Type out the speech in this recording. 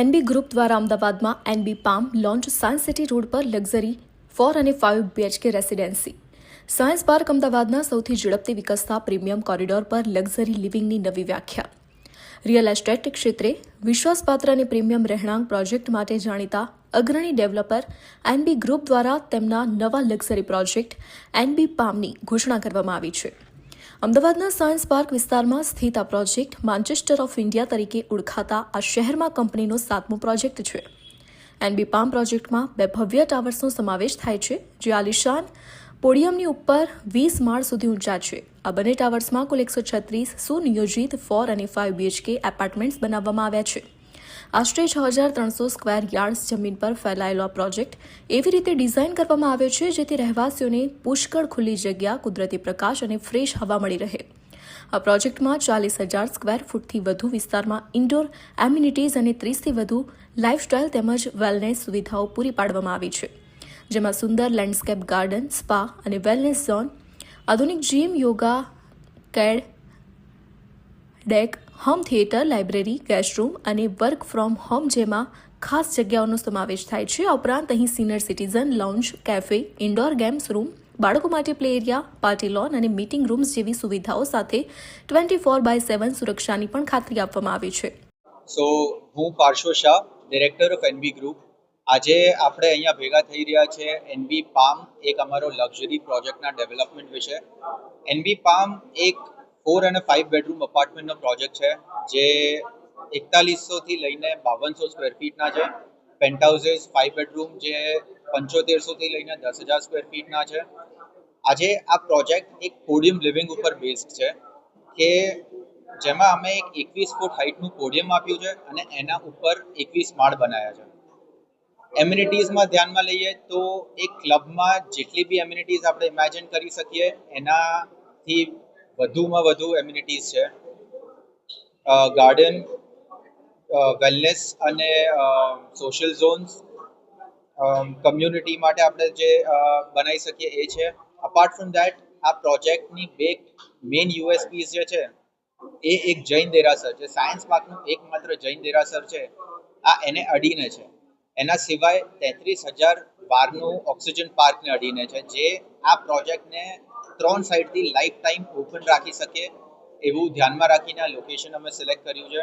NB group દ્વારા અમદાવાદમાં NB palm launch science city road પર લક્ઝરી 4 અને 5 બીએચકે રેસિડેન્સી. સાયન્સ પાર્ક અમદાવાદના સૌથી ઝડપથી વિકસતા પ્રીમિયમ કોરિડોર પર લક્ઝરી લિવિંગની નવી વ્યાખ્યા. રિયલ એસ્ટેટ ક્ષેત્રે વિશ્વાસપાત્ર અને પ્રીમિયમ રહેણાંક પ્રોજેક્ટ માટે જાણીતા અગ્રણી ડેવલપર એનબી ગ્રુપ દ્વારા તેમના નવા લક્ઝરી પ્રોજેક્ટ એનબી પામની ઘોષણા કરવામાં આવી છે. અમદાવાદના સાયન્સ પાર્ક વિસ્તારમાં સ્થિત આ પ્રોજેક્ટ માન્ચેસ્ટર ઓફ ઇન્ડિયા તરીકે ઓળખાતા આ શહેરમાં કંપનીનો 7મો પ્રોજેક્ટ છે. એનબી પામ પ્રોજેક્ટમાં 2 ભવ્ય ટાવર્સનો સમાવેશ થાય છે, જે આલિશાન પોડિયમની ઉપર 20 માળ સુધી ઊંચા છે. આ બંને ટાવર્સમાં કુલ 136 સુનિયોજિત 4 અને 5 બીએચકે એપાર્ટમેન્ટ્સ બનાવવામાં આવ્યા છે. આશરે 6300 સ્ક્વેર યાર્ડ્સ જમીન પર ફેલાયેલો આ પ્રોજેક્ટ એવી રીતે ડિઝાઇન કરવામાં આવ્યો છે જેથી રહેવાસીઓને પુષ્કળ ખુલ્લી જગ્યા, કુદરતી પ્રકાશ અને ફ્રેશ હવા મળી રહે. આ પ્રોજેક્ટમાં 40,000 સ્ક્વેર ફૂટથી વધુ વિસ્તારમાં ઇન્ડોર એમ્યુનિટીઝ અને 30થી વધુ લાઇફસ્ટાઇલ તેમજ વેલનેસ સુવિધાઓ પૂરી પાડવામાં આવી છે, જેમાં સુંદર લેન્ડસ્કેપ ગાર્ડન, સ્પા અને વેલનેસ ઝોન, આધુનિક જીમ, યોગા કેડ, deck, home theatre, library, guest room અને વર્ક ફ્રોમ હોમ જેમાં ખાસ જગ્યાઓનો સમાવેશ થાય છે. આ ઉપરાંત અહીં senior citizen lounge, cafe, indoor games room, બાળકો માટે પ્લે એરિયા, પાર્ટી લોન અને મીટિંગ રૂમ્સ જેવી સુવિધાઓ સાથે 24/7 સુરક્ષાની પણ ખાતરી આપવામાં આવી છે. હું Parshva Shah, director of NB group. આજે આપણે અહીંયા ભેગા થઈ રહ્યા છે એનબી પામ, એક અમારો લક્ઝરી પ્રોજેક્ટના ડેવલપમેન્ટ વિશે. એનબી પામ એક 4 અને 5 બેડરૂમ અપાર્ટમેન્ટનો પ્રોજેક્ટ છે, જે 4100થી લઈને 5200 સ્ક્વેર ફીટના છે. પેન્ટહાઉસીસ 5 બેડરૂમ જે 7500થી લઈને 10,000 સ્ક્વેર ફીટના છે. આજે આ પ્રોજેક્ટ એક પોડિયમ લિવિંગ ઉપર બેઝડ છે, કે જેમાં અમે એક 21 ફૂટ હાઇટનું પોડિયમ આપ્યું છે અને એના ઉપર 21 માળ બનાવ્યા છે. એમ્યુનિટીઝમાં ધ્યાનમાં લઈએ તો એક ક્લબમાં જેટલી બી એમ્યુનિટીઝ આપણે ઇમેજિન કરી શકીએ એનાથી વધુમાં વધુ એમ્યુનિટીઝ છે. ગાર્ડન, વેલનેસ અને સોશિયલ ઝોન્સ, કમ્યુનિટી માટે આપણે જે બનાવી શકીએ એ છે. અપાર્ટ ફ્રોમ દેટ, આ પ્રોજેક્ટની બે મેઇન યુએસપીઝ જે છે એ એક જૈન દેરાસર છે. સાયન્સ પાર્કનું એકમાત્ર જૈન દેરાસર છે, આ એને અડીને છે. એના સિવાય 33,000 વારનું ઓક્સિજન પાર્કને અડીને છે, જે આ પ્રોજેક્ટને 3 સાઈડથી લાઈફ ટાઈમ ઓપન રાખી શકે એવું ધ્યાનમાં રાખીને આ લોકેશન અમે સિલેક્ટ કર્યું છે.